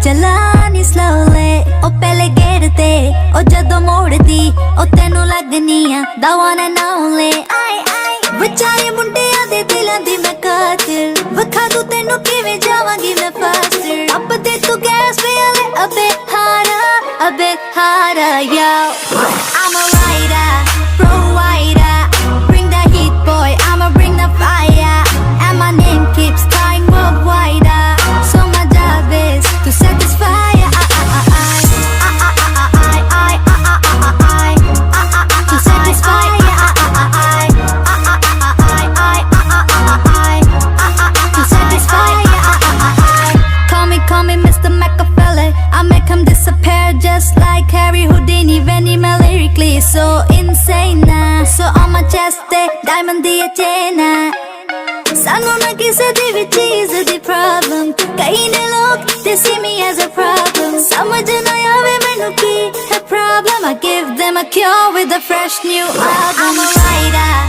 चलानी slowly ओ पहले gate ते ओ जदों मोड़दी ओ तेनू लगनी आ the one and only बचाए मुंडियां दे दिलां दी मैं कातिल वखा दूं तेनू किवें जावांगी मैं फास्ट अब दे तू गैस पे a bit harder yo I'm a rider provider bring the heat boy I'ma bring the fire and my name keeps flying worldwide so my job is to satisfy to satisfy to satisfy call me Mr. Machiavelli I make him disappear just like Harry Houdini Venom lyrically so insane so on my chest diamond the chain सानू ना किसे दी भी चीज दी problem कई ने लोग they see me as a problem समझ ना आवे मैनू की है problem I give them a cure with a fresh new album I'm a writer